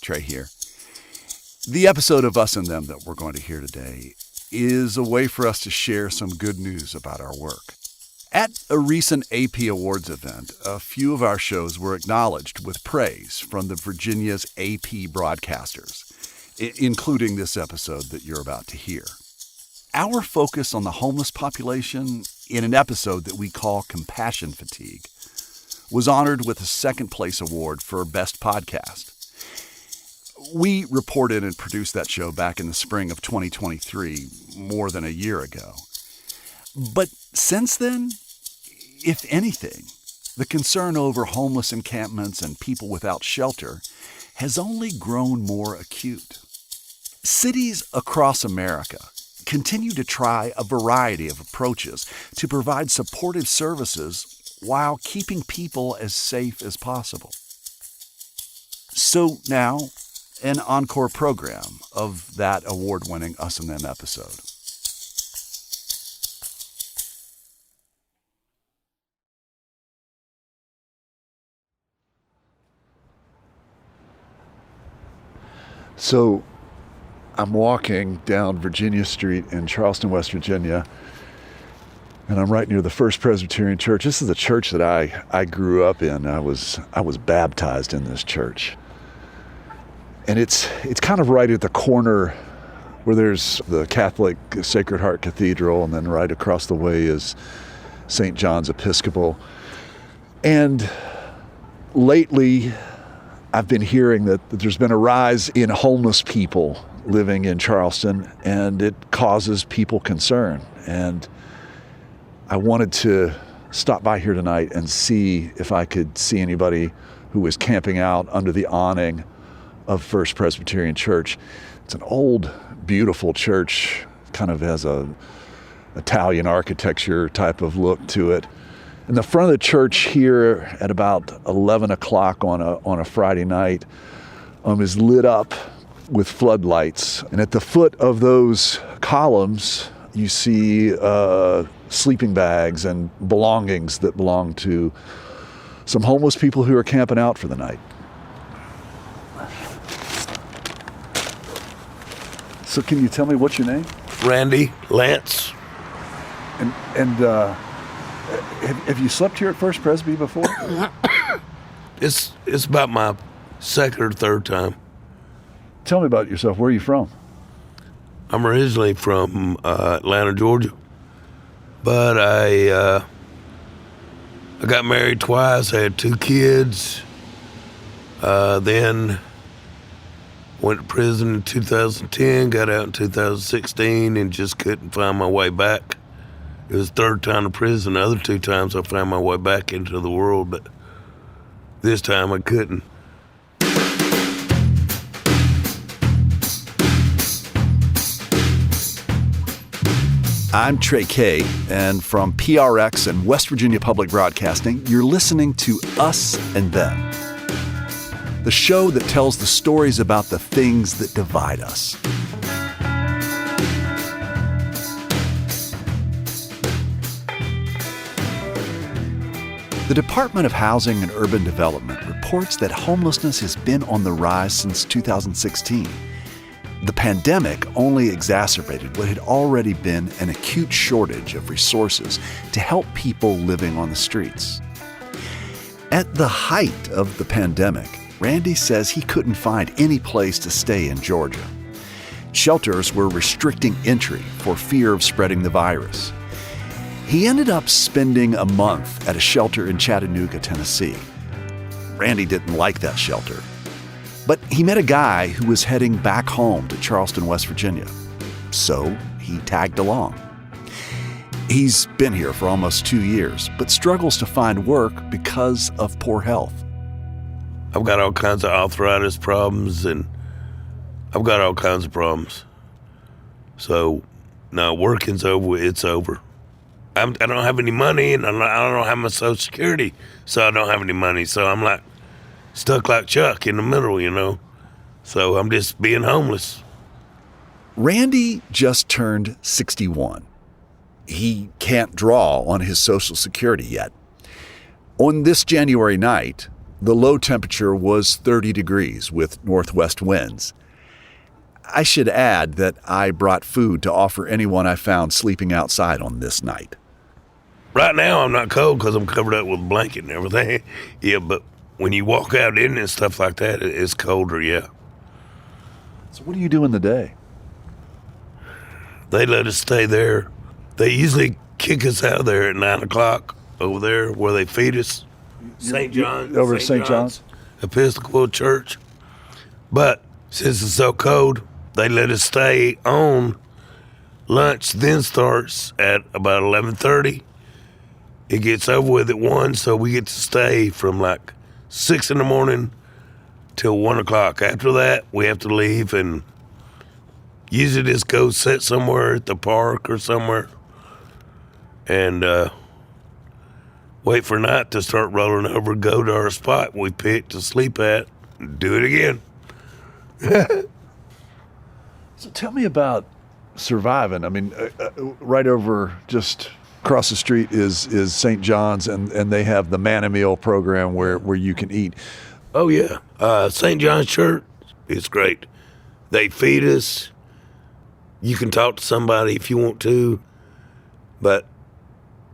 Trey here. The episode of Us and Them that we're going to hear today is a way for us to share some good news about our work. At a recent AP Awards event, a few of our shows were acknowledged with praise from the Virginia's AP broadcasters, including this episode that you're about to hear. Our focus on the homeless population in an episode that we call Compassion Fatigue was honored with a second-place award for Best Podcast. We reported and produced that show back in the spring of 2023, more than a year ago. But since then, if anything, the concern over homeless encampments and people without shelter has only grown more acute. Cities across America continue to try a variety of approaches to provide supportive services while keeping people as safe as possible. So now, an Encore program of that award-winning Us and Them episode. So I'm walking down Virginia Street in Charleston, West Virginia, and I'm right near the First Presbyterian Church. This is the church that I grew up in. I was baptized in this church. And it's kind of right at the corner where there's the Catholic Sacred Heart Cathedral, and then right across the way is St. John's Episcopal. And lately, I've been hearing that there's been a rise in homeless people living in Charleston, and it causes people concern. And I wanted to stop by here tonight and see if I could see anybody who was camping out under the awning of First Presbyterian Church. It's an old, beautiful church, kind of has a Italian architecture type of look to it. In the front of the church here at about 11 o'clock on a Friday night is lit up with floodlights. And at the foot of those columns, you see sleeping bags and belongings that belong to some homeless people who are camping out for the night. So can you tell me what's your name? Randy Lance. And have you slept here at First Presby before? It's about my second or third time. Tell me about yourself. Where are you from? I'm originally from Atlanta, Georgia, but I got married twice. I had 2 kids. Then went to prison in 2010, got out in 2016, and just couldn't find my way back. It was the third time to prison. The other 2 times I found my way back into the world, but this time I couldn't. I'm Trey Kay, and from PRX and West Virginia Public Broadcasting, you're listening to Us and Them, the show that tells the stories about the things that divide us. The Department of Housing and Urban Development reports that homelessness has been on the rise since 2016. The pandemic only exacerbated what had already been an acute shortage of resources to help people living on the streets. At the height of the pandemic, Randy says he couldn't find any place to stay in Georgia. Shelters were restricting entry for fear of spreading the virus. He ended up spending a month at a shelter in Chattanooga, Tennessee. Randy didn't like that shelter, but he met a guy who was heading back home to Charleston, West Virginia. So he tagged along. He's been here for almost 2 years, but struggles to find work because of poor health. I've got all kinds of arthritis problems, and I've got all kinds of problems. So, no, working's over, it's over. I don't have any money, and I don't have my Social Security, so I don't have any money. So I'm like stuck like Chuck in the middle, you know. So I'm just being homeless. Randy just turned 61. He can't draw on his Social Security yet. On this January night, The low temperature was 30 degrees with northwest winds. I should add that I brought food to offer anyone I found sleeping outside on this night. Right now, I'm not cold because I'm covered up with a blanket and everything. Yeah, but when you walk out in and stuff like that, it's colder, yeah. So what do you do in the day? They let us stay there. They usually kick us out of there at 9 o'clock over there where they feed us. St. John's. Over at St. John's? Episcopal Church. But since it's so cold, they let us stay on. Lunch then starts at about 11:30. It gets over with at 1, so we get to stay from like 6 in the morning till 1 o'clock. After that, we have to leave and usually just go sit somewhere at the park or somewhere and wait for night to start rolling over, go to our spot we picked to sleep at, and do it again. So tell me about surviving. I mean, right over just across the street is St. John's, and they have the Man a Meal program where you can eat. Oh, yeah. St. John's Church is great. They feed us. You can talk to somebody if you want to. But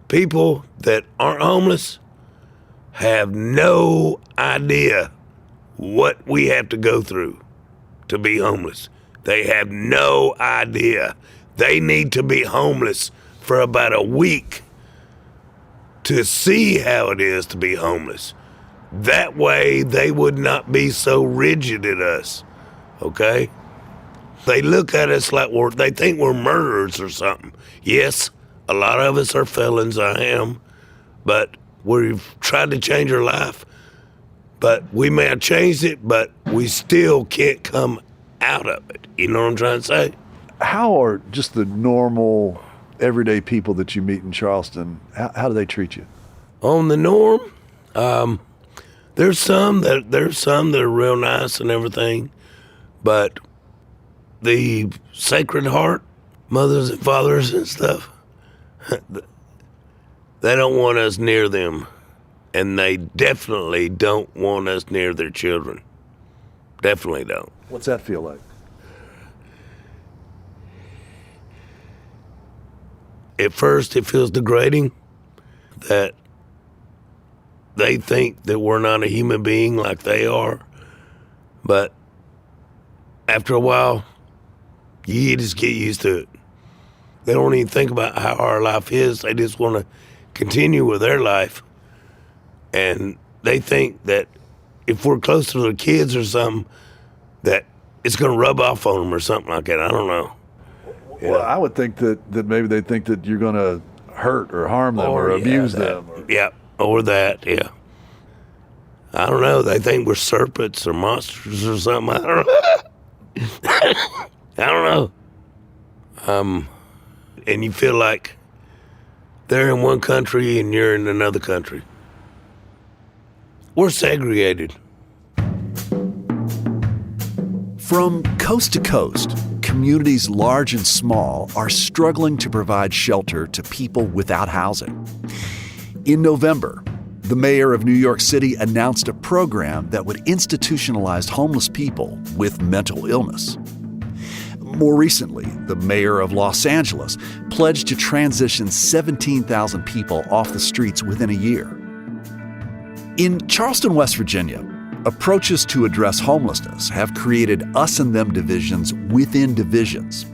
people that aren't homeless have no idea what we have to go through to be homeless. They have no idea. They need to be homeless for about a week to see how it is to be homeless. That way they would not be so rigid at us, okay? They look at us like they think we're murderers or something. Yes, a lot of us are felons, I am, but we've tried to change our life. But we may have changed it, but we still can't come out of it. You know what I'm trying to say? How are just the normal, everyday people that you meet in Charleston, how do they treat you? On the norm, there's some that are real nice and everything, but the Sacred Heart, mothers and fathers and stuff, they don't want us near them, and they definitely don't want us near their children. Definitely don't. What's that feel like? At first, it feels degrading that they think that we're not a human being like they are. But after a while, you just get used to it. They don't even think about how our life is. They just want to continue with their life. And they think that if we're close to their kids or something, that it's going to rub off on them or something like that. I don't know. Well, I would think that maybe they think that you're going to hurt or harm them or abuse them. Yeah, or that, yeah. I don't know. They think we're serpents or monsters or something. I don't know. I don't know. And you feel like they're in one country and you're in another country. We're segregated. From coast to coast, communities large and small are struggling to provide shelter to people without housing. In November, the mayor of New York City announced a program that would institutionalize homeless people with mental illness. More recently, the mayor of Los Angeles pledged to transition 17,000 people off the streets within a year. In Charleston, West Virginia, approaches to address homelessness have created us and them divisions within divisions.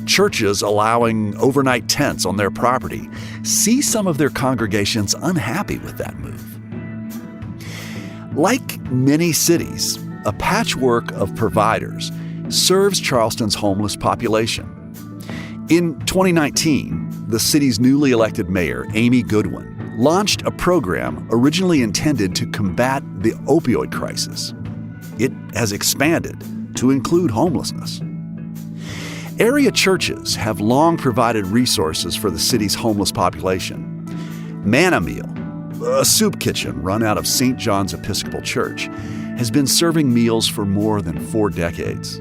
Churches allowing overnight tents on their property see some of their congregations unhappy with that move. Like many cities, a patchwork of providers serves Charleston's homeless population. In 2019, the city's newly elected mayor, Amy Goodwin, launched a program originally intended to combat the opioid crisis. It has expanded to include homelessness. Area churches have long provided resources for the city's homeless population. Man a Meal, a soup kitchen run out of St. John's Episcopal Church, has been serving meals for more than 4 decades.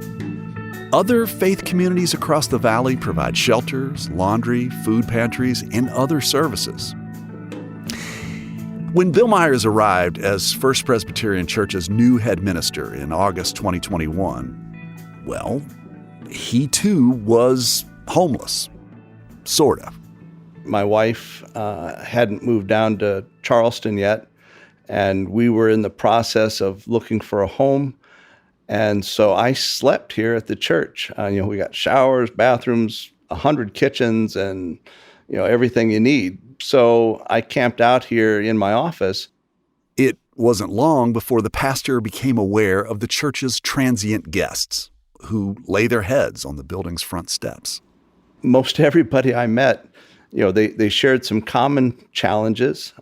Other faith communities across the valley provide shelters, laundry, food pantries, and other services. When Bill Myers arrived as First Presbyterian Church's new head minister in August 2021, well, he too was homeless. Sort of. My wife hadn't moved down to Charleston yet, and we were in the process of looking for a home. And so I slept here at the church. We got showers, bathrooms, 100 kitchens, and everything you need. So I camped out here in my office. It wasn't long before the pastor became aware of the church's transient guests who lay their heads on the building's front steps. Most everybody I met, they shared some common challenges.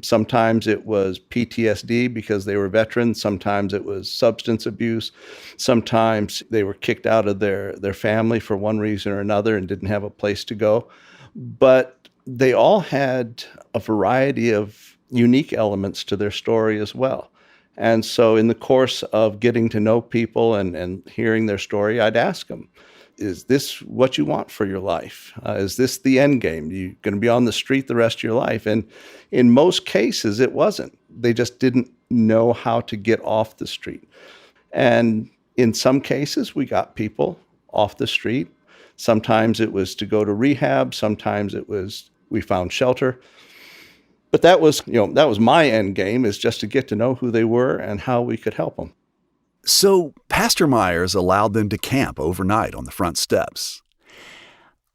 Sometimes it was PTSD because they were veterans. Sometimes it was substance abuse. Sometimes they were kicked out of their family for one reason or another and didn't have a place to go. But they all had a variety of unique elements to their story as well. And so in the course of getting to know people and hearing their story, I'd ask them, is this what you want for your life? Is this the end game? You're going to be on the street the rest of your life? And in most cases, it wasn't. They just didn't know how to get off the street. And in some cases, we got people off the street. Sometimes it was to go to rehab. Sometimes it was we found shelter. But that was my end game, is just to get to know who they were and how we could help them. So Pastor Myers allowed them to camp overnight on the front steps.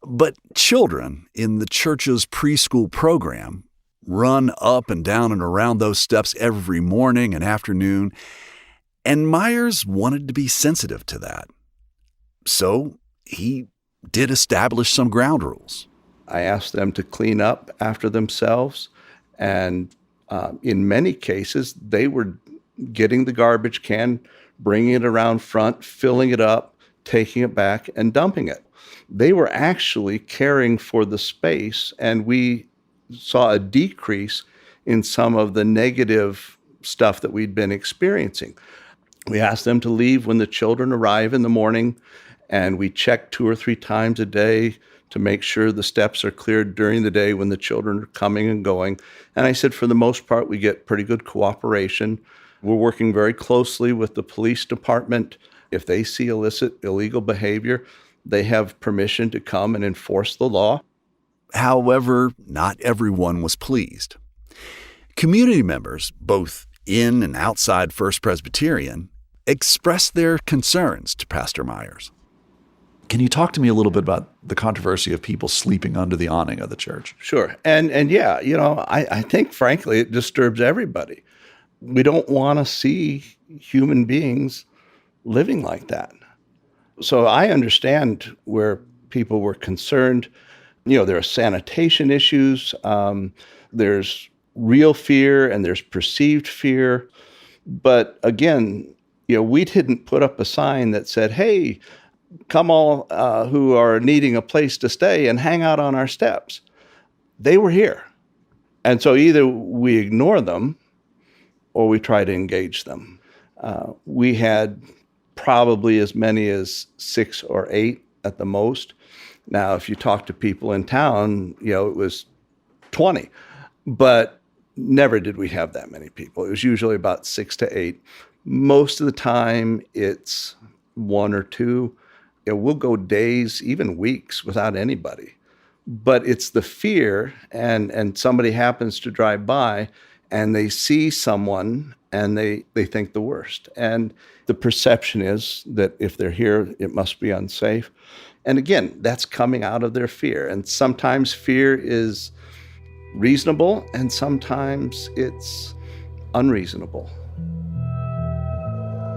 But children in the church's preschool program run up and down and around those steps every morning and afternoon, and Myers wanted to be sensitive to that. So he did establish some ground rules. I asked them to clean up after themselves, and in many cases, they were getting the garbage can, bringing it around front, filling it up, taking it back, and dumping it. They were actually caring for the space, and we saw a decrease in some of the negative stuff that we'd been experiencing. We asked them to leave when the children arrive in the morning, and we check 2 or 3 times a day to make sure the steps are cleared during the day when the children are coming and going. And I said, for the most part, we get pretty good cooperation. We're working very closely with the police department. If they see illegal behavior, they have permission to come and enforce the law. However, not everyone was pleased. Community members, both in and outside First Presbyterian, expressed their concerns to Pastor Myers. Can you talk to me a little bit about the controversy of people sleeping under the awning of the church? Sure. And yeah, I think, frankly, it disturbs everybody. We don't want to see human beings living like that. So I understand where people were concerned. There are sanitation issues. There's real fear and there's perceived fear. But again, we didn't put up a sign that said, hey, come all who are needing a place to stay and hang out on our steps. They were here. And so either we ignore them or we try to engage them. We had probably as many as 6 or 8 at the most. Now, if you talk to people in town, it was 20. But never did we have that many people. It was usually about 6 to 8. Most of the time, it's 1 or 2. We'll go days, even weeks, without anybody. But it's the fear, and somebody happens to drive by, and they see someone, and they think the worst. And the perception is that if they're here, it must be unsafe. And again, that's coming out of their fear. And sometimes fear is reasonable, and sometimes it's unreasonable.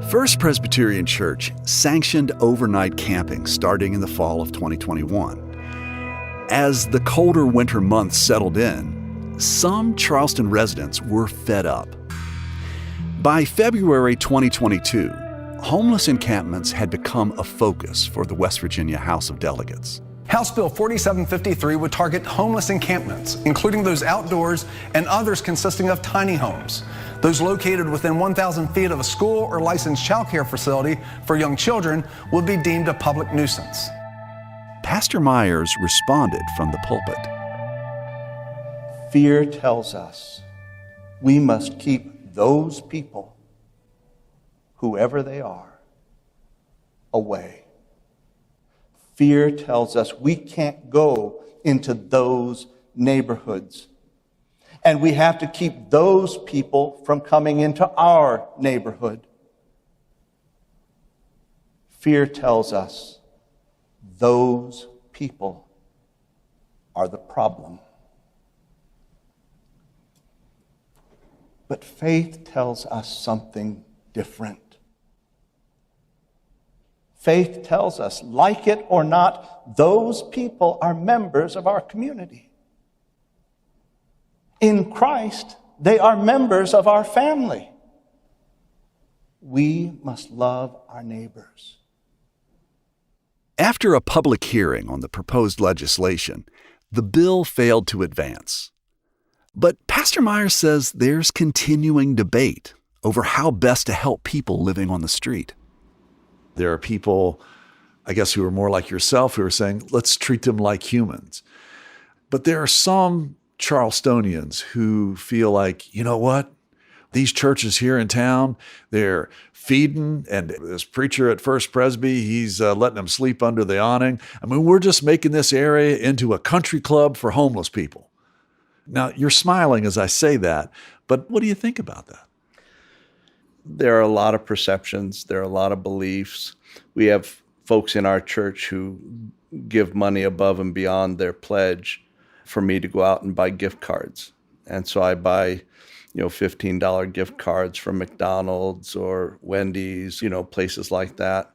First Presbyterian Church sanctioned overnight camping starting in the fall of 2021. As the colder winter months settled in, some Charleston residents were fed up. By February 2022, homeless encampments had become a focus for the West Virginia House of Delegates. House Bill 4753 would target homeless encampments, including those outdoors and others consisting of tiny homes. Those located within 1,000 feet of a school or licensed child care facility for young children would be deemed a public nuisance. Pastor Myers responded from the pulpit. Fear tells us We must keep those people, whoever they are, away. Fear tells us we can't go into those neighborhoods. And we have to keep those people from coming into our neighborhood. Fear tells us those people are the problem. But faith tells us something different. Faith tells us, like it or not, those people are members of our community. In Christ, they are members of our family. We must love our neighbors. After a public hearing on the proposed legislation, the bill failed to advance. But Pastor Myers says there's continuing debate over how best to help people living on the street. There are people, I guess, who are more like yourself who are saying, let's treat them like humans. But there are some Charlestonians who feel like, you know what? These churches here in town, they're feeding, and this preacher at First Presby, he's letting them sleep under the awning. I mean, we're just making this area into a country club for homeless people. Now, you're smiling as I say that, but what do you think about that? There are a lot of perceptions. There are a lot of beliefs. We have folks in our church who give money above and beyond their pledge for me to go out and buy gift cards. And so I buy, $15 gift cards from McDonald's or Wendy's, places like that.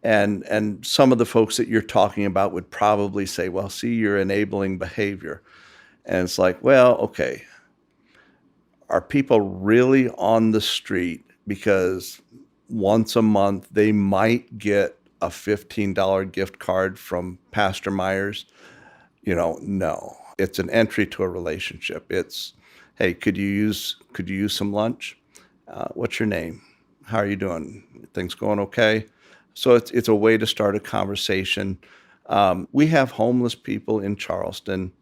And some of the folks that you're talking about would probably say, well, see, you're enabling behavior. And it's like, well, okay, are people really on the street because once a month they might get a $15 gift card from Pastor Myers? No. It's an entry to a relationship. It's, hey, could you use some lunch? What's your name? How are you doing? Things going okay? So it's a way to start a conversation. We have homeless people in Charleston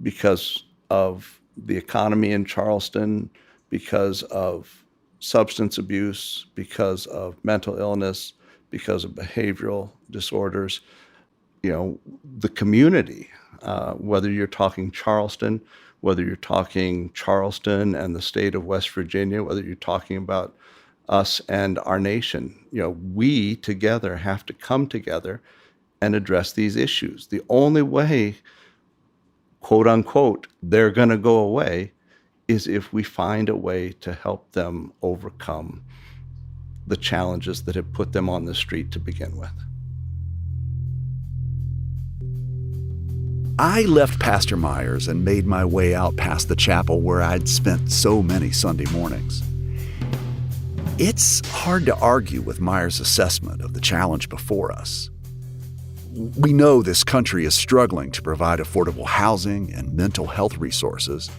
because of the economy in Charleston, because of substance abuse, because of mental illness, because of behavioral disorders. The community, whether you're talking Charleston, whether you're talking Charleston and the state of West Virginia, whether you're talking about us and our nation, we together have to come together and address these issues. The only way, quote unquote, they're going to go away is if we find a way to help them overcome the challenges that have put them on the street to begin with. I left Pastor Myers and made my way out past the chapel where I'd spent so many Sunday mornings. It's hard to argue with Myers' assessment of the challenge before us. We know this country is struggling to provide affordable housing and mental health resources,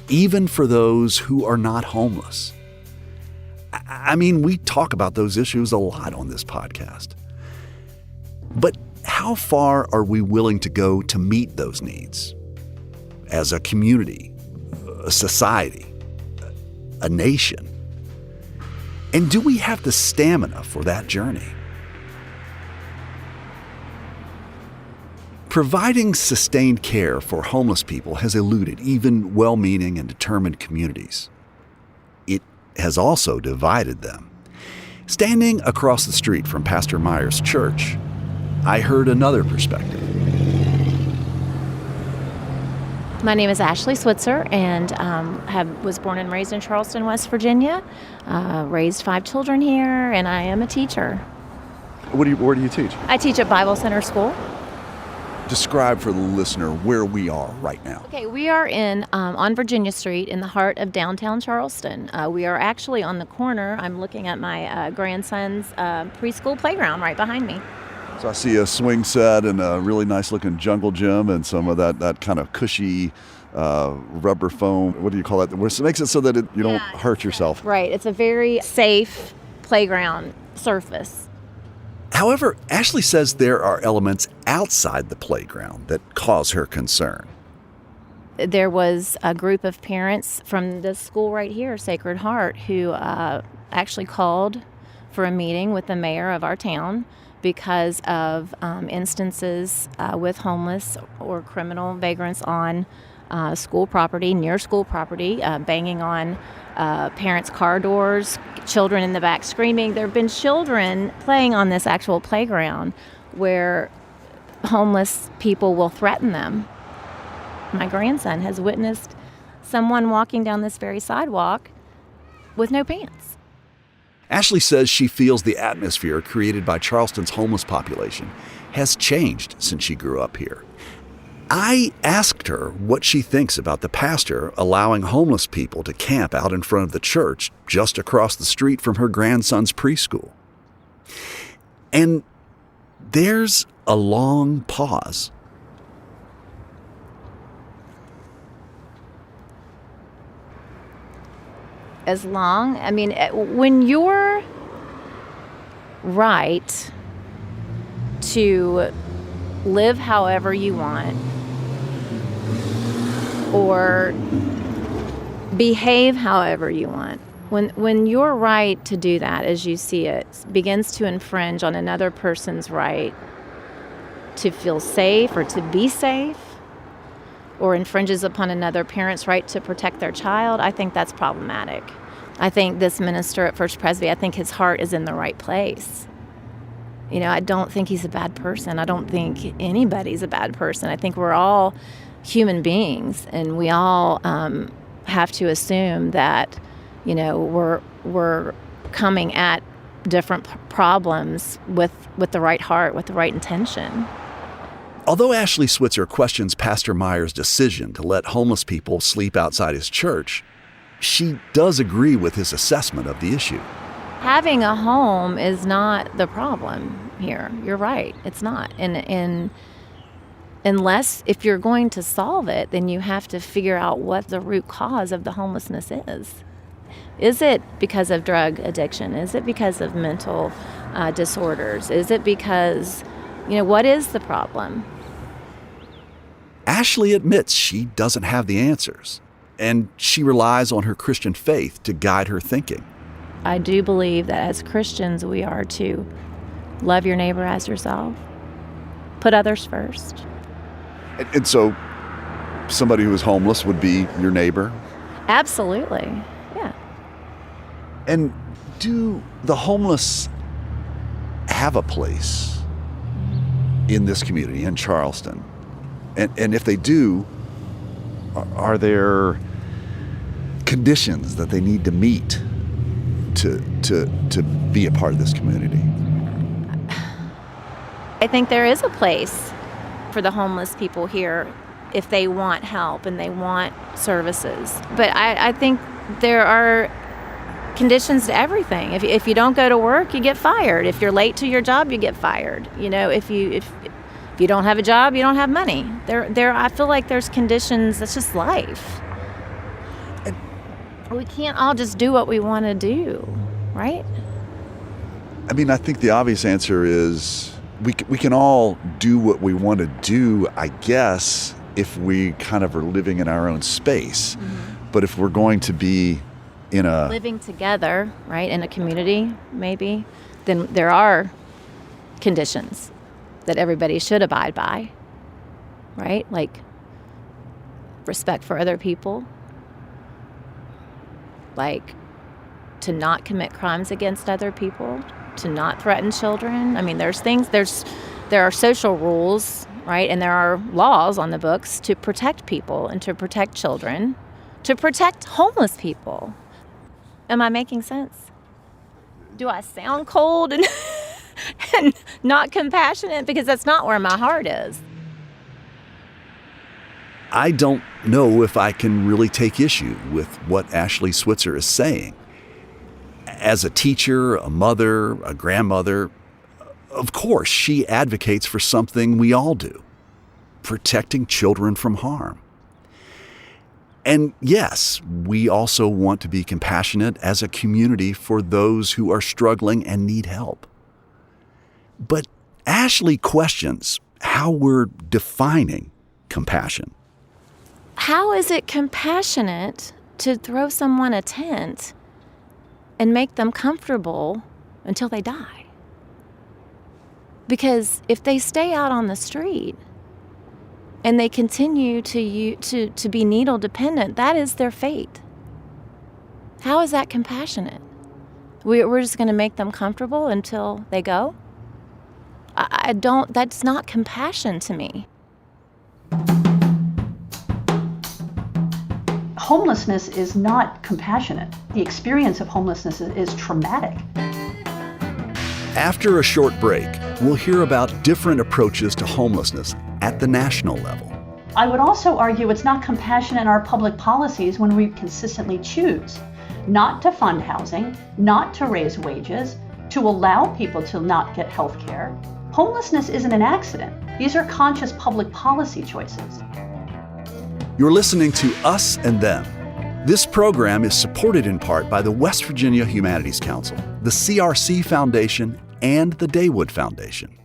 even for those who are not homeless. I mean, we talk about those issues a lot on this podcast. But how far are we willing to go to meet those needs? As a community, a society, a nation? And do we have the stamina for that journey? Providing sustained care for homeless people has eluded even well-meaning and determined communities. It has also divided them. Standing across the street from Pastor Myers' church, I heard another perspective. My name is Ashley Switzer, and was born and raised in Charleston, West Virginia. Raised 5 children here, and I am a teacher. Where do you teach? I teach at Bible Center School. Describe for the listener where we are right now. Okay, we are on Virginia Street in the heart of downtown Charleston. We are actually on the corner. I'm looking at my grandson's preschool playground right behind me. So I see a swing set and a really nice looking jungle gym and some of that kind of cushy rubber foam. What do you call that? It makes it so that you don't hurt yourself. Right. It's a very safe playground surface. However, Ashley says there are elements outside the playground that cause her concern. there was a group of parents from this school right here, Sacred Heart, who actually called for a meeting with the mayor of our town because of instances with homeless or criminal vagrants on school property, near school property, banging on parents' car doors, children in the back screaming. There have been children playing on this actual playground where homeless people will threaten them. My grandson has witnessed someone walking down this very sidewalk with no pants. Ashley says she feels the atmosphere created by Charleston's homeless population has changed since she grew up here. I asked her what she thinks about the pastor allowing homeless people to camp out in front of the church just across the street from her grandson's preschool. And there's a long pause. When you're right to live however you want or behave however you want, when your right to do that as you see it begins to infringe on another person's right to feel safe or to be safe, or infringes upon another parent's right to protect their child, I think that's problematic. I think this minister at First Presby, I think his heart is in the right place. I don't think he's a bad person. I don't think anybody's a bad person. I think we're all human beings, and we all have to assume that, we're coming at different problems with the right heart, with the right intention. Although Ashley Switzer questions Pastor Meyer's decision to let homeless people sleep outside his church, she does agree with his assessment of the issue. Having a home is not the problem here. You're right. It's not. And unless, if you're going to solve it, then you have to figure out what the root cause of the homelessness is. Is it because of drug addiction? Is it because of mental disorders? Is it because, what is the problem? Ashley admits she doesn't have the answers, and she relies on her Christian faith to guide her thinking. I do believe that as Christians, we are to love your neighbor as yourself, put others first. And so somebody who is homeless would be your neighbor? Absolutely, yeah. And do the homeless have a place in this community, in Charleston? And if they do, are there conditions that they need to meet to be a part of this community? I think there is a place for the homeless people here if they want help and they want services. But I think there are conditions to everything. If you don't go to work, you get fired. If you're late to your job, you get fired. If you don't have a job, you don't have money. I feel like there's conditions. That's just life. We can't all just do what we want to do, right? I think the obvious answer is we can all do what we want to do, I guess, if we kind of are living in our own space. Mm-hmm. But if we're going to be living together, right, in a community, maybe, then there are conditions that everybody should abide by, right? Like respect for other people, like to not commit crimes against other people, to not threaten children. There are social rules, right? And there are laws on the books to protect people and to protect children, to protect homeless people. Am I making sense? Do I sound cold and and not compassionate? Because that's not where my heart is. I don't know if I can really take issue with what Ashley Switzer is saying. As a teacher, a mother, a grandmother, of course, she advocates for something we all do, protecting children from harm. And yes, we also want to be compassionate as a community for those who are struggling and need help. But Ashley questions how we're defining compassion. How is it compassionate to throw someone a tent and make them comfortable until they die? Because if they stay out on the street and they continue to be needle dependent, that is their fate. How is that compassionate? We're just going to make them comfortable until they go? I don't, that's not compassion to me. Homelessness is not compassionate. The experience of homelessness is traumatic. After a short break, we'll hear about different approaches to homelessness at the national level. I would also argue it's not compassion in our public policies when we consistently choose not to fund housing, not to raise wages, to allow people to not get health care. Homelessness isn't an accident. These are conscious public policy choices. You're listening to Us and Them. This program is supported in part by the West Virginia Humanities Council, the CRC Foundation, and the Daywood Foundation.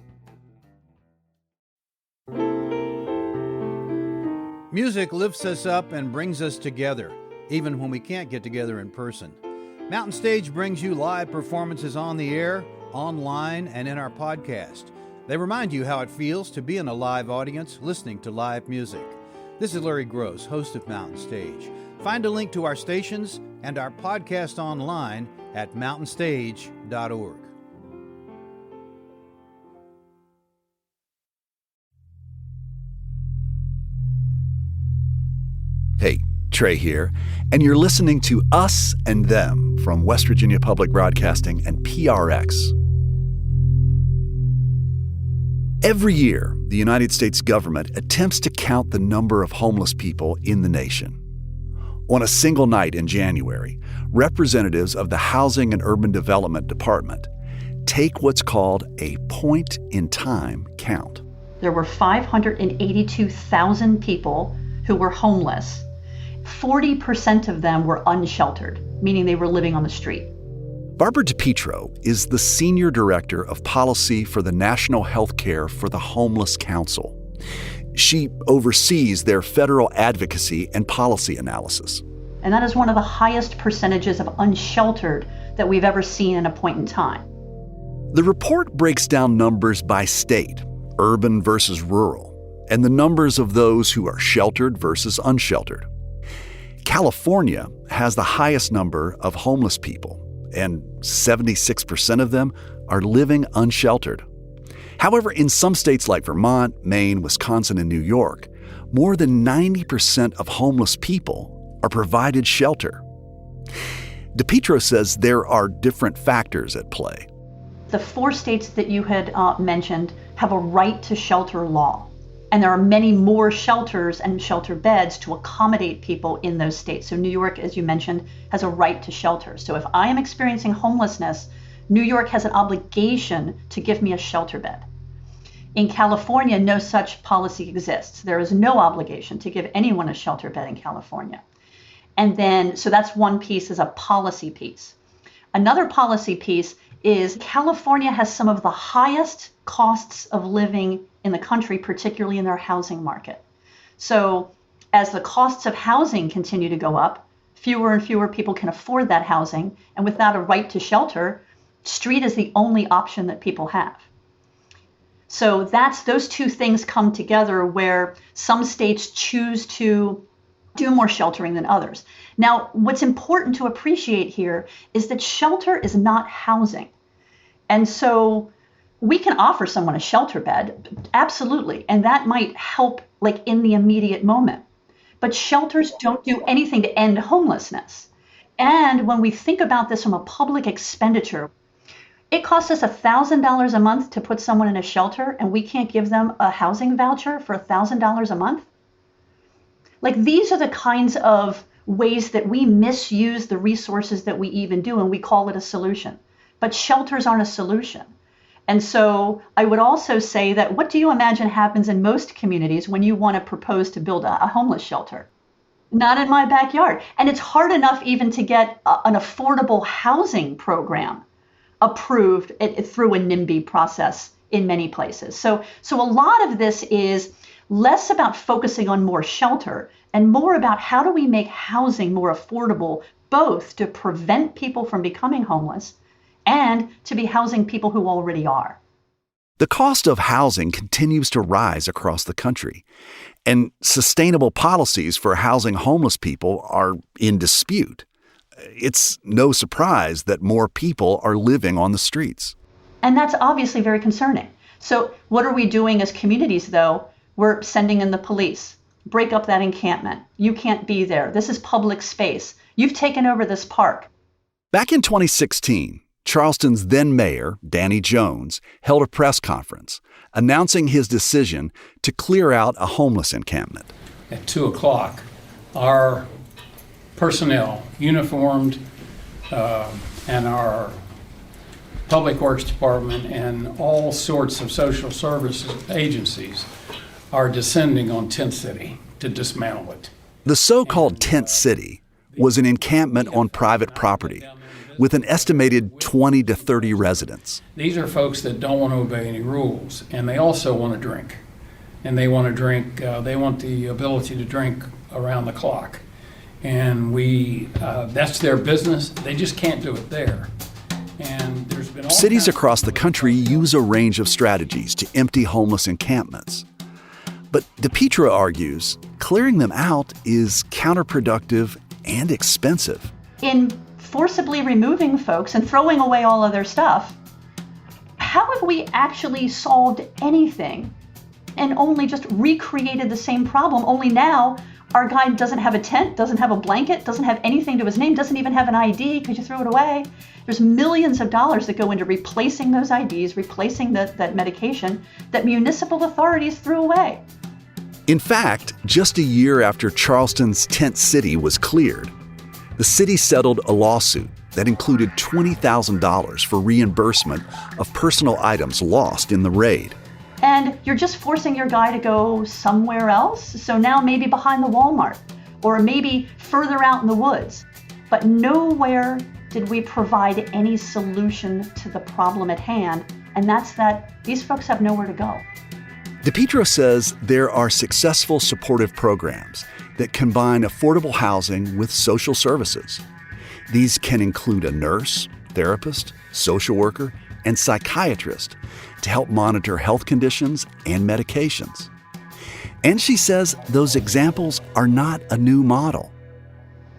Music lifts us up and brings us together, even when we can't get together in person. Mountain Stage brings you live performances on the air, online, and in our podcast. They remind you how it feels to be in a live audience listening to live music. This is Larry Gross, host of Mountain Stage. Find a link to our stations and our podcast online at mountainstage.org. Hey, Trey here, and you're listening to Us and Them from West Virginia Public Broadcasting and PRX. Every year, the United States government attempts to count the number of homeless people in the nation. On a single night in January, representatives of the Housing and Urban Development Department take what's called a point-in-time count. There were 582,000 people who were homeless. 40% of them were unsheltered, meaning they were living on the street. Barbara DiPietro is the Senior Director of Policy for the National Health Care for the Homeless Council. She oversees their federal advocacy and policy analysis. And that is one of the highest percentages of unsheltered that we've ever seen in a point in time. The report breaks down numbers by state, urban versus rural, and the numbers of those who are sheltered versus unsheltered. California has the highest number of homeless people, and 76% of them are living unsheltered. However, in some states like Vermont, Maine, Wisconsin, and New York, more than 90% of homeless people are provided shelter. DiPietro says there are different factors at play. The 4 states that you had mentioned have a right to shelter law. And there are many more shelters and shelter beds to accommodate people in those states. So New York, as you mentioned, has a right to shelter. So if I am experiencing homelessness, New York has an obligation to give me a shelter bed. In California, no such policy exists. There is no obligation to give anyone a shelter bed in California. And then, so that's one piece, is a policy piece. Another policy piece is California has some of the highest costs of living in the country, particularly in their housing market. So as the costs of housing continue to go up, fewer and fewer people can afford that housing. And without a right to shelter, street is the only option that people have. So those 2 things come together where some states choose to do more sheltering than others. Now, what's important to appreciate here is that shelter is not housing. And so we can offer someone a shelter bed, absolutely, and that might help like in the immediate moment. But shelters don't do anything to end homelessness. And when we think about this from a public expenditure, it costs us $1,000 a month to put someone in a shelter, and we can't give them a housing voucher for $1,000 a month. Like, these are the kinds of ways that we misuse the resources that we even do, and we call it a solution. But shelters aren't a solution. And so I would also say that what do you imagine happens in most communities when you want to propose to build a homeless shelter? Not in my backyard. And it's hard enough even to get an affordable housing program approved through a NIMBY process in many places. So a lot of this is less about focusing on more shelter and more about how do we make housing more affordable, both to prevent people from becoming homeless and to be housing people who already are. The cost of housing continues to rise across the country, and sustainable policies for housing homeless people are in dispute. It's no surprise that more people are living on the streets. And that's obviously very concerning. So what are we doing as communities, though? We're sending in the police. Break up that encampment. You can't be there. This is public space. You've taken over this park. Back in 2016, Charleston's then mayor, Danny Jones, held a press conference announcing his decision to clear out a homeless encampment. At 2 o'clock, our personnel, uniformed, and our Public Works Department and all sorts of social services agencies are descending on Tent City to dismantle it. The so-called Tent City was an encampment on private property with an estimated 20 to 30 residents. These are folks that don't want to obey any rules, and they also want to drink. And they want to drink, they want the ability to drink around the clock. And that's their business. They just can't do it there. And there's been Cities across the country use a range of strategies to empty homeless encampments. But DePietro argues clearing them out is counterproductive and expensive. In forcibly removing folks and throwing away all of their stuff, how have we actually solved anything and only just recreated the same problem? Only now our guy doesn't have a tent, doesn't have a blanket, doesn't have anything to his name, doesn't even have an ID because you threw it away. There's millions of dollars that go into replacing those IDs, replacing that medication that municipal authorities threw away. In fact, just a year after Charleston's Tent City was cleared, the city settled a lawsuit that included $20,000 for reimbursement of personal items lost in the raid. And you're just forcing your guy to go somewhere else. So now maybe behind the Walmart or maybe further out in the woods. But nowhere did we provide any solution to the problem at hand. And that's that these folks have nowhere to go. DePietro says there are successful supportive programs that combine affordable housing with social services. These can include a nurse, therapist, social worker, and psychiatrist to help monitor health conditions and medications. And she says those examples are not a new model.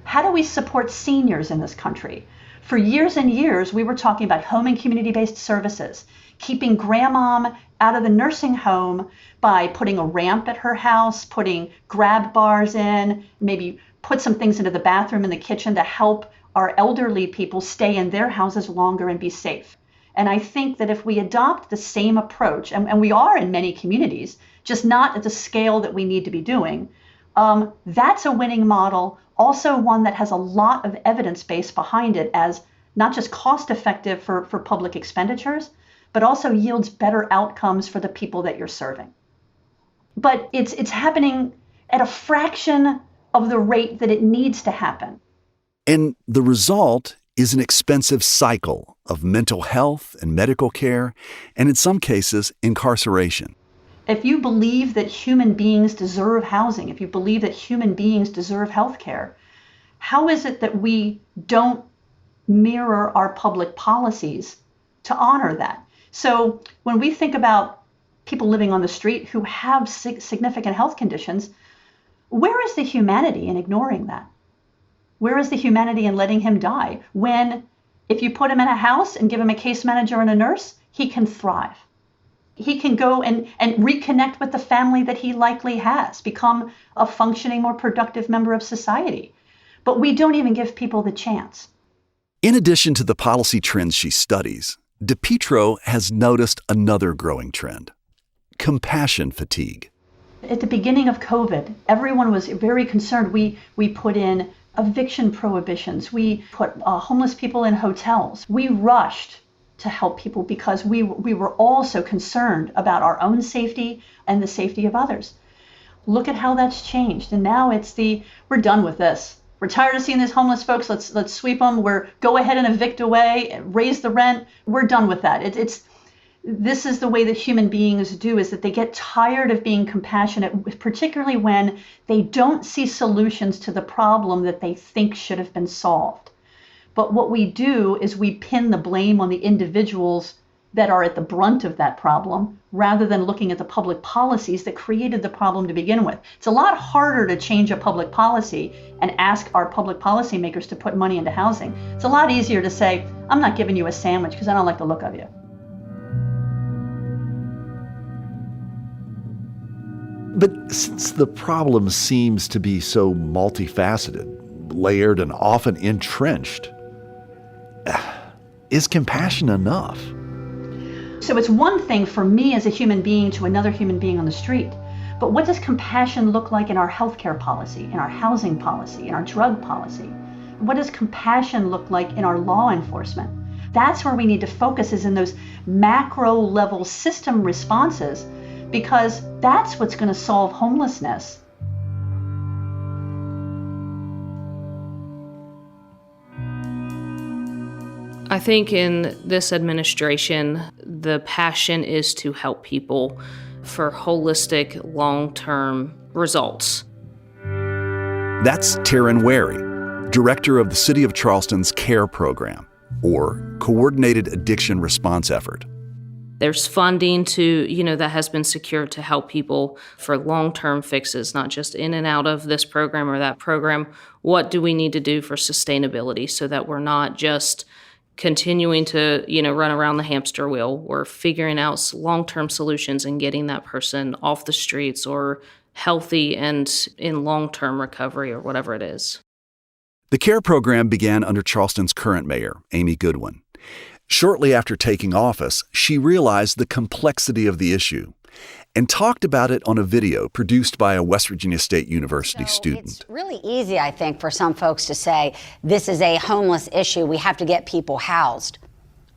How do we support seniors in this country? For years and years, we were talking about home and community-based services, keeping grandmom out of the nursing home by putting a ramp at her house, putting grab bars in, maybe put some things into the bathroom and the kitchen to help our elderly people stay in their houses longer and be safe. And I think that if we adopt the same approach, and we are in many communities, just not at the scale that we need to be doing, that's a winning model, also one that has a lot of evidence base behind it as not just cost effective for public expenditures, but also yields better outcomes for the people that you're serving. But it's happening at a fraction of the rate that it needs to happen. And the result is an expensive cycle of mental health and medical care, and in some cases, incarceration. If you believe that human beings deserve housing, if you believe that human beings deserve health care, how is it that we don't mirror our public policies to honor that? So when we think about people living on the street who have significant health conditions, where is the humanity in ignoring that? Where is the humanity in letting him die when if you put him in a house and give him a case manager and a nurse, he can thrive? He can go and reconnect with the family that he likely has, become a functioning, more productive member of society. But we don't even give people the chance. In addition to the policy trends she studies, DePietro has noticed another growing trend: compassion fatigue. At the beginning of COVID, everyone was very concerned. We put in eviction prohibitions. We put homeless people in hotels. We rushed to help people because we were all so concerned about our own safety and the safety of others. Look at how that's changed. And now we're done with this. We're tired of seeing these homeless folks. Let's sweep them. Go ahead and evict away, raise the rent. We're done with that. this is the way that human beings do, is that they get tired of being compassionate, particularly when they don't see solutions to the problem that they think should have been solved. But what we do is we pin the blame on the individuals that are at the brunt of that problem, rather than looking at the public policies that created the problem to begin with. It's a lot harder to change a public policy and ask our public policymakers to put money into housing. It's a lot easier to say, I'm not giving you a sandwich because I don't like the look of you. But since the problem seems to be so multifaceted, layered, and often entrenched, is compassion enough? So it's one thing for me as a human being to another human being on the street. But what does compassion look like in our healthcare policy, in our housing policy, in our drug policy? What does compassion look like in our law enforcement? That's where we need to focus, is in those macro level system responses, because that's what's going to solve homelessness. I think in this administration, the passion is to help people for holistic, long-term results. That's Taryn Wary, director of the City of Charleston's CARE program, or Coordinated Addiction Response Effort. There's funding that has been secured to help people for long-term fixes, not just in and out of this program or that program. What do we need to do for sustainability so that we're not just continuing to, run around the hamster wheel? We're figuring out long-term solutions and getting that person off the streets or healthy and in long-term recovery or whatever it is. The CARE program began under Charleston's current mayor, Amy Goodwin. Shortly after taking office, she realized the complexity of the issue and talked about it on a video produced by a West Virginia State University student. It's really easy, I think, for some folks to say, this is a homeless issue, we have to get people housed.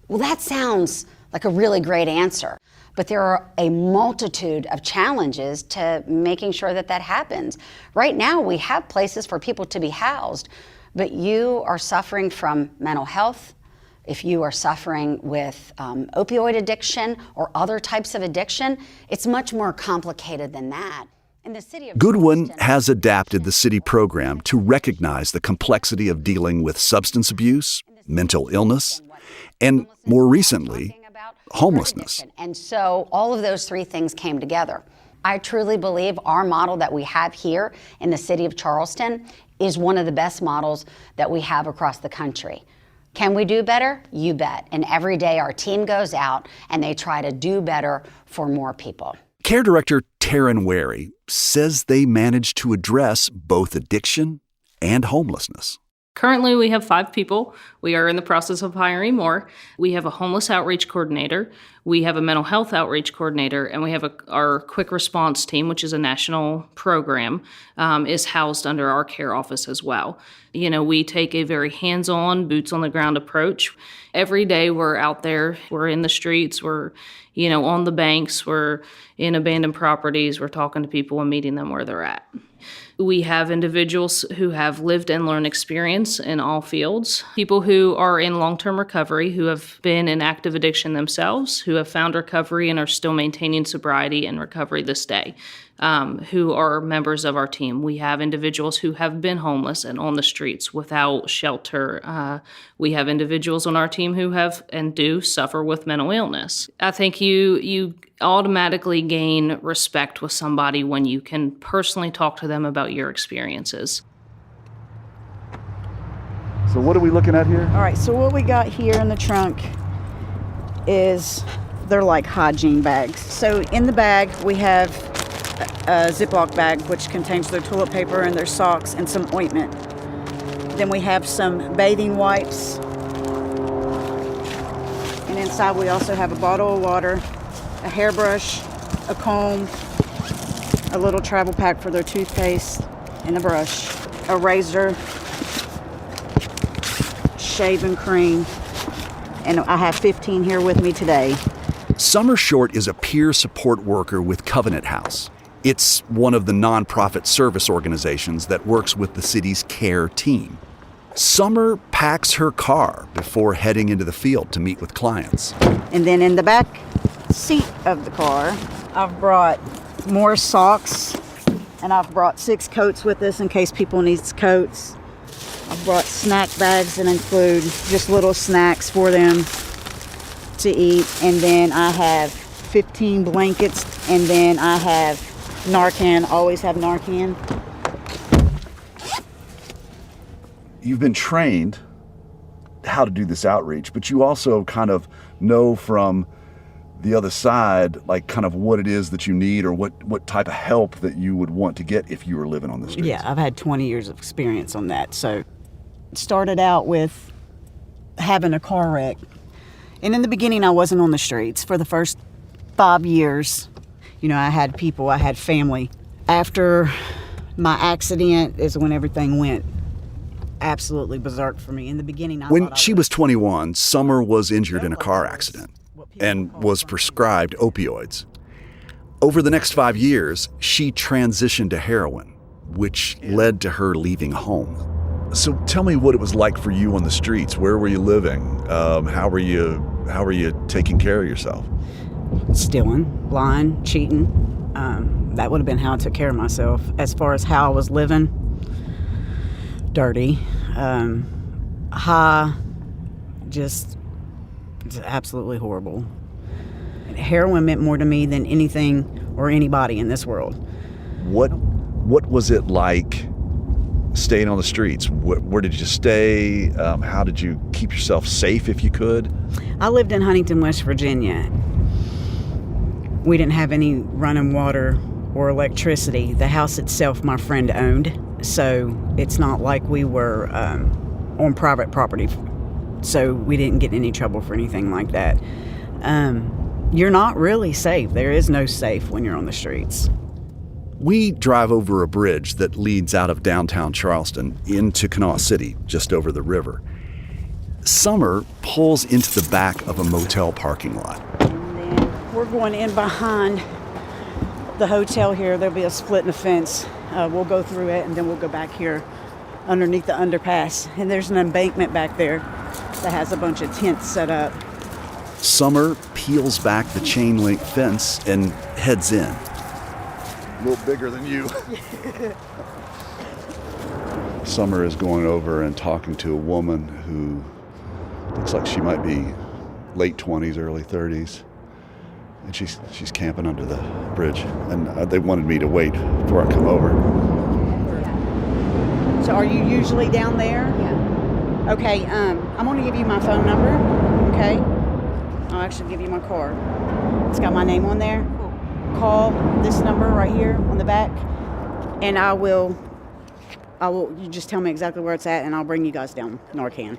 Well, that sounds like a really great answer, but there are a multitude of challenges to making sure that that happens. Right now, we have places for people to be housed, but you are suffering from mental health, if you are suffering with opioid addiction or other types of addiction, it's much more complicated than that. In the city of Goodwin Charleston, has adapted the city program to recognize the complexity of dealing with substance abuse, mental illness, and more recently, homelessness. And so all of those three things came together. I truly believe our model that we have here in the city of Charleston is one of the best models that we have across the country. Can we do better? You bet. And every day our team goes out and they try to do better for more people. CARE Director Taryn Wary says they managed to address both addiction and homelessness. Currently, we have 5 people. We are in the process of hiring more. We have a homeless outreach coordinator. We have a mental health outreach coordinator, and we have our quick response team, which is a national program, is housed under our CARE office as well. We take a very hands-on, boots-on-the-ground approach. Every day we're out there, we're in the streets, we're, on the banks, we're in abandoned properties, we're talking to people and meeting them where they're at. We have individuals who have lived and learned experience in all fields, people who are in long-term recovery, who have been in active addiction themselves, who have found recovery and are still maintaining sobriety and recovery this day, who are members of our team. We have individuals who have been homeless and on the streets without shelter. We have individuals on our team who have and do suffer with mental illness. I think you automatically gain respect with somebody when you can personally talk to them about your experiences. So what are we looking at here? All right, so what we got here in the trunk is, they're like hygiene bags. So in the bag, we have a Ziploc bag, which contains their toilet paper and their socks and some ointment. Then we have some bathing wipes. And inside we also have a bottle of water, a hairbrush, a comb, a little travel pack for their toothpaste, and a brush, a razor, shaving cream, and I have 15 here with me today. Summer Short is a peer support worker with Covenant House. It's one of the nonprofit service organizations that works with the city's CARE team. Summer packs her car before heading into the field to meet with clients. And then in the back, seat of the car. I've brought more socks, and I've brought 6 coats with us in case people need coats. I've brought snack bags that include just little snacks for them to eat. And then I have 15 blankets, and then I have Narcan. Always have Narcan. You've been trained how to do this outreach, but you also kind of know from the other side, like kind of what it is that you need or what type of help that you would want to get if you were living on the streets. Yeah, I've had 20 years of experience on that. So it started out with having a car wreck. And in the beginning, I wasn't on the streets. For the first 5 years, I had people, I had family. After my accident is when everything went absolutely berserk for me. In the beginning, When she was 21, Summer was injured in a car accident and was prescribed opioids. Over the next 5 years, she transitioned to heroin, which led to her leaving home. So tell me what it was like for you on the streets. Where were you living? How were you taking care of yourself? Stealing, lying, cheating. That would have been how I took care of myself. As far as how I was living, dirty, high, just absolutely horrible. Heroin meant more to me than anything or anybody in this world. What was it like staying on the streets? Where did you stay? How did you keep yourself safe if you could? I lived in Huntington, West Virginia. We didn't have any running water or electricity. The house itself my friend owned, so it's not like we were on private property, so we didn't get in any trouble for anything like that. You're not really safe. There is no safe when you're on the streets. We drive over a bridge that leads out of downtown Charleston into Kanawha City, just over the river. Summer pulls into the back of a motel parking lot. And then we're going in behind the hotel here. There'll be a split in the fence. We'll go through it, and then we'll go back here underneath the underpass. And there's an embankment back there that has a bunch of tents set up. Summer peels back the chain link fence and heads in. A little bigger than you. Summer is going over and talking to a woman who looks like she might be late 20s, early 30s. And she's camping under the bridge. And they wanted me to wait before I come over. So are you usually down there? Yeah. Okay, I'm going to give you my phone number, okay? I'll actually give you my card. It's got my name on there. Call this number right here on the back, and I will, you just tell me exactly where it's at, and I'll bring you guys down Narcan.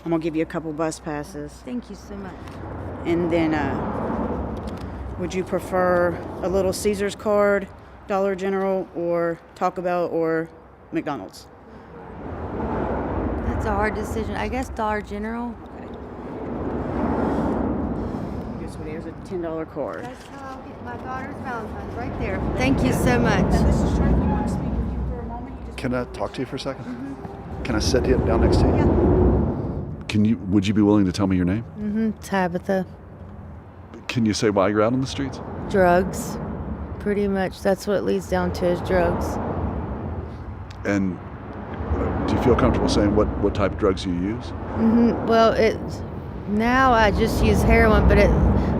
I'm going to give you a couple bus passes. Thank you so much. And then, would you prefer a Little Caesars card, Dollar General, or Taco Bell, or McDonald's? That's a hard decision. I guess Dollar General. There's a $10 card. That's how I'll get my daughter's Valentine's right there. Thank you so much. Now, this is Charlie. You want to speak with you for a moment? Can I talk to you for a second? Mm-hmm. Can I sit down next to you? Yeah. Would you be willing to tell me your name? Mm-hmm. Tabitha. Can you say why you're out on the streets? Drugs. Pretty much. That's what it leads down to is drugs. And do you feel comfortable saying what type of drugs you use? Mm-hmm. Well, now I just use heroin, but it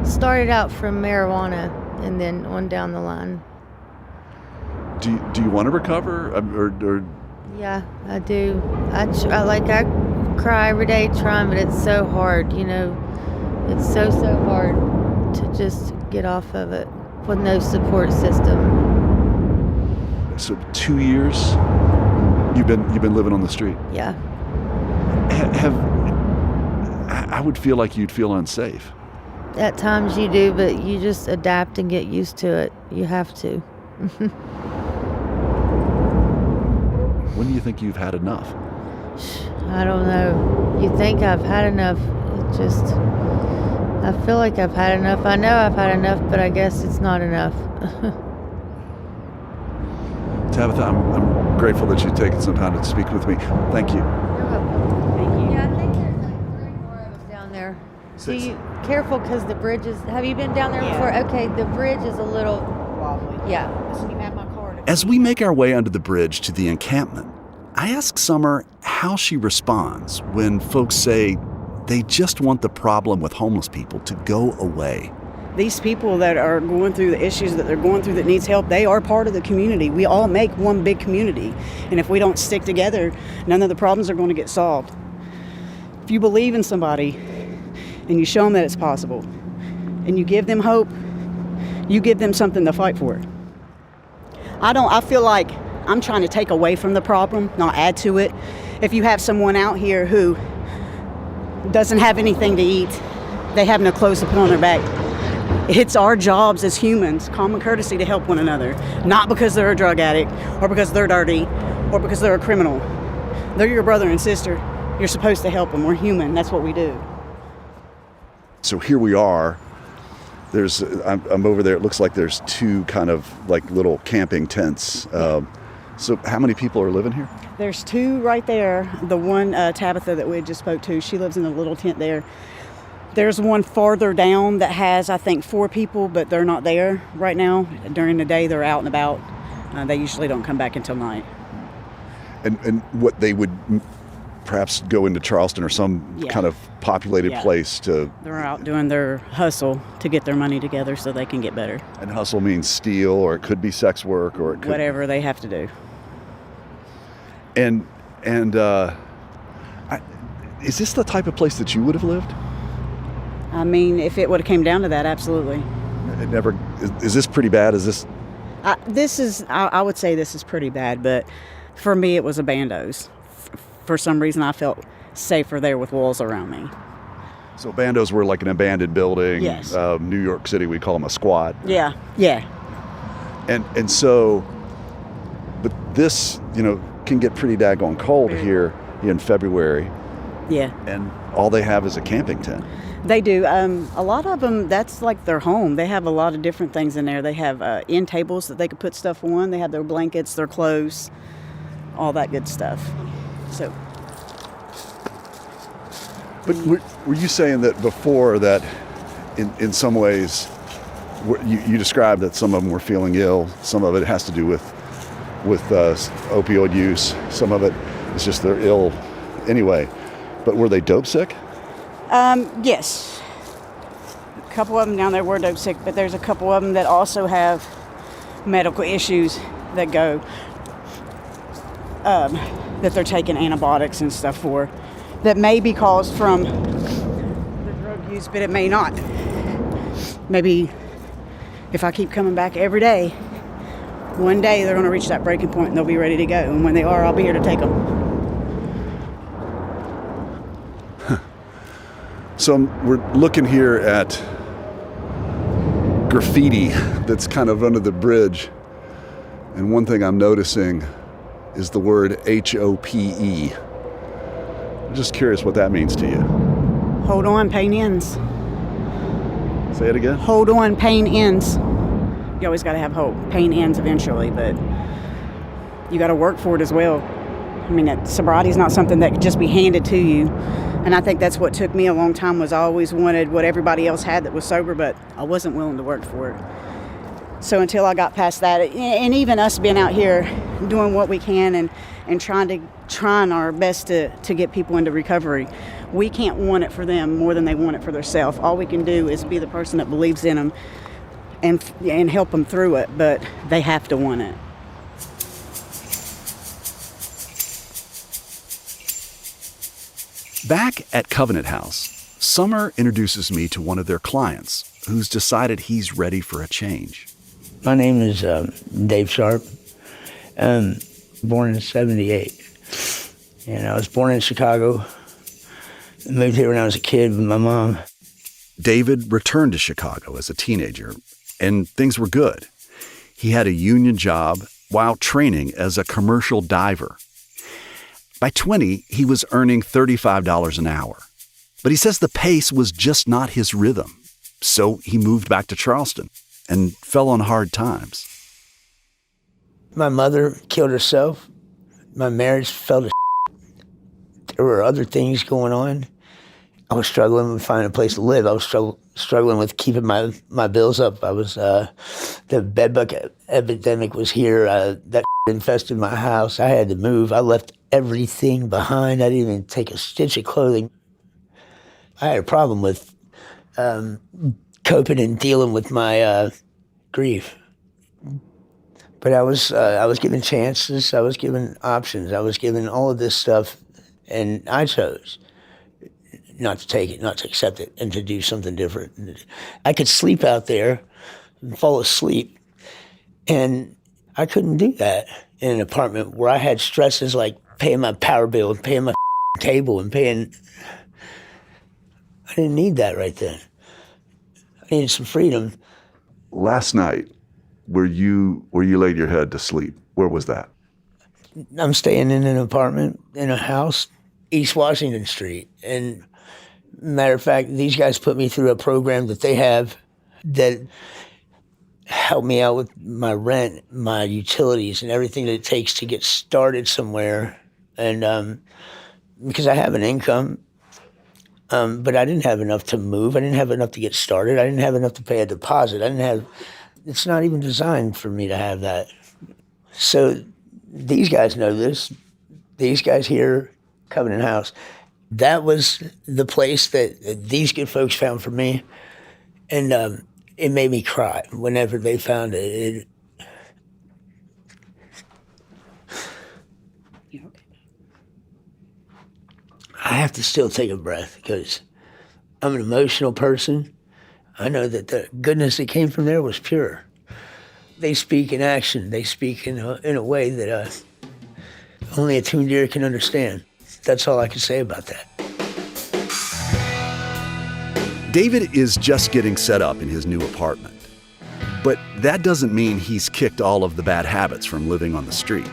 started out from marijuana and then on down the line. Do you want to recover? Or Yeah, I do. I cry every day trying, but it's so hard, It's so hard to just get off of it with no support system. So 2 years you've been living on the street? Yeah. I would feel like you'd feel unsafe. At times you do, but you just adapt and get used to it. You have to. When do you think you've had enough? I don't know. You think I've had enough. I feel like I've had enough. I know I've had enough, but I guess it's not enough. Tabitha, I'm grateful that you've taken some time to speak with me. Thank you. You're welcome. Thank you. Yeah, I think there's like 3 or 4 of us down there. Do you careful because the bridge is? Have you been down there before? Okay, the bridge is a little wobbly. Yeah. Listen, you have my card. As we make our way under the bridge to the encampment, I ask Summer how she responds when folks say they just want the problem with homeless people to go away. These people that are going through the issues that they're going through that needs help, they are part of the community. We all make one big community. And if we don't stick together, none of the problems are going to get solved. If you believe in somebody and you show them that it's possible and you give them hope, you give them something to fight for. I feel like I'm trying to take away from the problem, not add to it. If you have someone out here who doesn't have anything to eat, they have no clothes to put on their back, it's our jobs as humans, common courtesy, to help one another. Not because they're a drug addict or because they're dirty or because they're a criminal. They're your brother and sister. You're supposed to help them. We're human. That's what we do. So here we are. I'm over there. It looks like there's two kind of like little camping tents. So how many people are living here? There's two right there. The one, Tabitha, that we just spoke to, she lives in a little tent there. There's one farther down that has, I think, 4 people, but they're not there right now. During the day, they're out and about. They usually don't come back until night. And what they would perhaps go into Charleston or some kind of populated place to... They're out doing their hustle to get their money together so they can get better. And hustle means steal, or it could be sex work, or it could... Whatever they have to do. And is this the type of place that you would have lived? I mean, if it would have came down to that, absolutely. It never... Is this pretty bad? Is this... I would say this is pretty bad, but for me it was a bandos. For some reason I felt safer there with walls around me. So bandos were like an abandoned building. Yes. New York City, we call them a squat. Yeah. And so, but this, can get pretty daggone cold here in February. Yeah. And all they have is a camping tent. They do. A lot of them, that's like their home. They have a lot of different things in there. They have end tables that they could put stuff on. They have their blankets, their clothes, all that good stuff. So. But were you saying that before that in some ways, you described that some of them were feeling ill, some of it has to do with opioid use, some of it is just they're ill anyway. But were they dope sick? Yes. A couple of them down there were dope sick, but there's a couple of them that also have medical issues that go, that they're taking antibiotics and stuff for, that may be caused from the drug use, but it may not. Maybe if I keep coming back every day, one day they're going to reach that breaking point and they'll be ready to go. And when they are, I'll be here to take them. So we're looking here at graffiti that's kind of under the bridge. And one thing I'm noticing is the word HOPE. I'm just curious what that means to you. Hold on, pain ends. Say it again. Hold on, pain ends. You always got to have hope. Pain ends eventually, but you got to work for it as well. I mean, sobriety is not something that could just be handed to you. And I think that's what took me a long time, was I always wanted what everybody else had that was sober, but I wasn't willing to work for it. So until I got past that, and even us being out here doing what we can and trying our best to get people into recovery, we can't want it for them more than they want it for themselves. All we can do is be the person that believes in them and help them through it, but they have to want it. Back at Covenant House, Summer introduces me to one of their clients who's decided he's ready for a change. My name is Dave Sharp. Born in '78. And I was born in Chicago. Moved here when I was a kid with my mom. David returned to Chicago as a teenager, and things were good. He had a union job while training as a commercial diver. By 20, he was earning $35 an hour. But he says the pace was just not his rhythm. So he moved back to Charleston and fell on hard times. My mother killed herself. My marriage fell to shit. There were other things going on. I was struggling with finding a place to live. I was struggling with keeping my bills up. I was, the bedbug epidemic was here. That infested my house. I had to move. I left everything behind. I didn't even take a stitch of clothing. I had a problem with coping and dealing with my grief. But I was given chances. I was given options. I was given all of this stuff, and I chose not to take it, not to accept it, and to do something different. I could sleep out there and fall asleep, and I couldn't do that in an apartment where I had stresses like paying my power bill and paying my cable and paying. I didn't need that right then. I needed some freedom. Last night, where you laid your head to sleep, where was that? I'm staying in an apartment in a house, East Washington Street. And matter of fact, these guys put me through a program that they have that helped me out with my rent, my utilities, and everything that it takes to get started somewhere. And because I have an income, but I didn't have enough to move. I didn't have enough to get started. I didn't have enough to pay a deposit. It's not even designed for me to have that. So these guys know this. These guys here, Covenant House, that was the place that these good folks found for me. And it made me cry whenever they found it. I have to still take a breath because I'm an emotional person. I know that the goodness that came from there was pure. They speak in action. They speak in a way that only a tuned ear can understand. That's all I can say about that. David is just getting set up in his new apartment. But that doesn't mean he's kicked all of the bad habits from living on the street.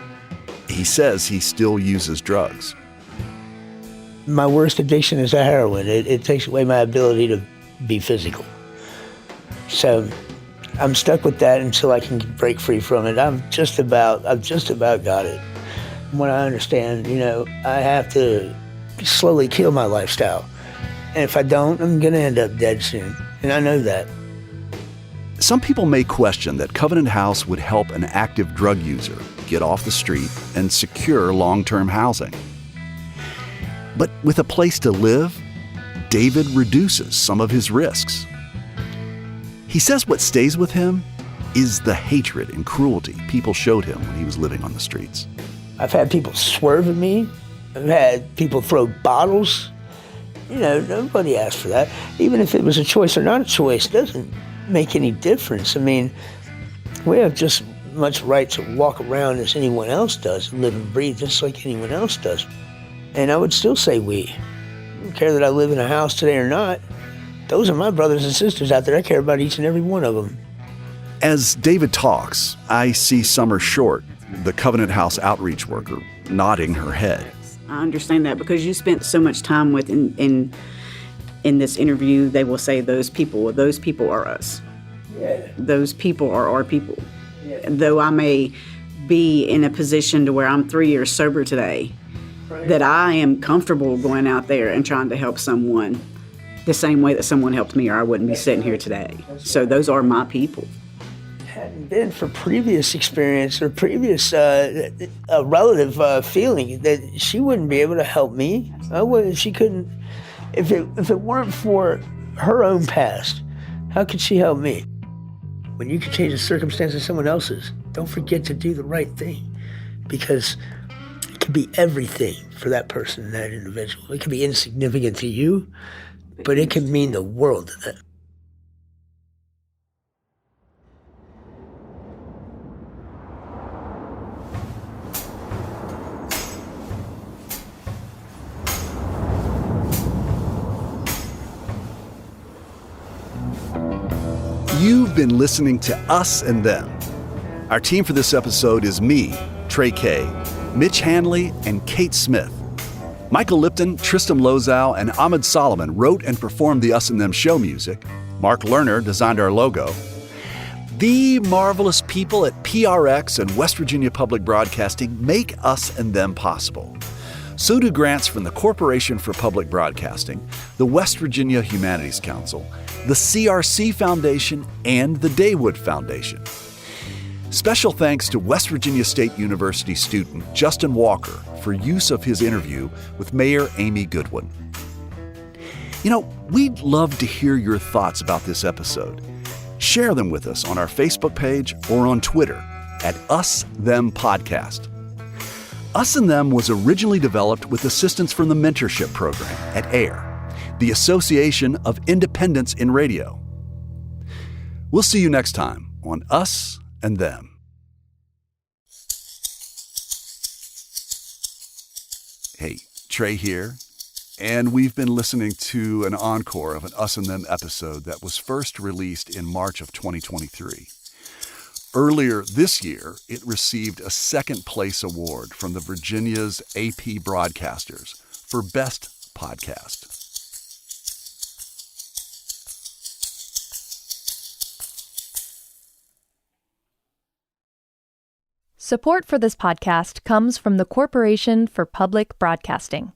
He says he still uses drugs. My worst addiction is heroin. It takes away my ability to be physical. So I'm stuck with that until I can break free from it. I've just about got it. When I understand, I have to slowly kill my lifestyle. And if I don't, I'm gonna end up dead soon. And I know that. Some people may question that Covenant House would help an active drug user get off the street and secure long-term housing. But with a place to live, David reduces some of his risks. He says what stays with him is the hatred and cruelty people showed him when he was living on the streets. I've had people swerve at me. I've had people throw bottles. Nobody asked for that. Even if it was a choice or not a choice, it doesn't make any difference. I mean, we have just as much right to walk around as anyone else does, live and breathe just like anyone else does. And I would still say we. I don't care that I live in a house today or not. Those are my brothers and sisters out there. I care about each and every one of them. As David talks, I see Summer Short, the Covenant House outreach worker, nodding her head. I understand that because you spent so much time with in this interview, they will say those people are us. Yeah. Those people are our people. Yeah. Though I may be in a position to where I'm 3 years sober today, right, that I am comfortable going out there and trying to help someone the same way that someone helped me, or I wouldn't be sitting here today. So those are my people. Hadn't been for previous experience or previous relative feeling that she wouldn't be able to help me. She couldn't. If it weren't for her own past, how could she help me? When you can change the circumstances of someone else's, don't forget to do the right thing, because it could be everything for that person, that individual. It could be insignificant to you, but it can mean the world to them. You've been listening to Us and Them. Our team for this episode is me, Trey Kay, Mitch Hanley, and Kate Smith. Michael Lipton, Tristam Lozow, and Ahmed Solomon wrote and performed the Us and Them show music. Mark Lerner designed our logo. The marvelous people at PRX and West Virginia Public Broadcasting make Us and Them possible. So do grants from the Corporation for Public Broadcasting, the West Virginia Humanities Council, the CRC Foundation, and the Daywood Foundation. Special thanks to West Virginia State University student Justin Walker for use of his interview with Mayor Amy Goodwin. You know, we'd love to hear your thoughts about this episode. Share them with us on our Facebook page or on Twitter at @UsThemPodcast. Us and Them was originally developed with assistance from the mentorship program at AIR, the Association of Independents in Radio. We'll see you next time on Us and Them. Hey, Trey here, and we've been listening to an encore of an Us and Them episode that was first released in March of 2023. Earlier this year, it received a second place award from the Virginia's AP Broadcasters for Best Podcast. Support for this podcast comes from the Corporation for Public Broadcasting.